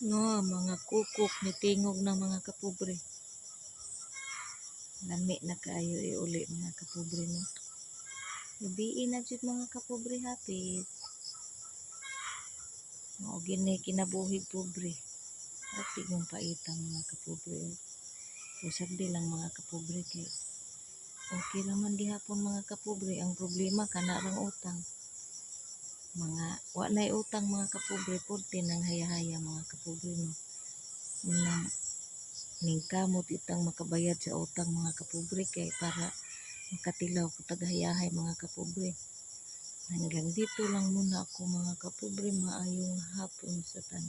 No, mga kukok ni tingog na mga kapobre. Lami na kaayo iuli mga kapobre no. Ibiin na jud mga kapobre hapit. Mao gini kinabuhi pobre. Ati yung paitang mga kapobre. Usab di lang mga kapobre kay okay raman gihapon mga kapobre. Ang problema kana rang utang. Mga wa nay utang mga kapobre porte nang haya-haya mga kapobre no. Unang ningkamot itang makabayad sa utang mga kapobre kay para makatilaw ko tagahayahay mga kapobre. Hanggang dito lang muna ako mga kapobre. Maayong hapon sa tanan.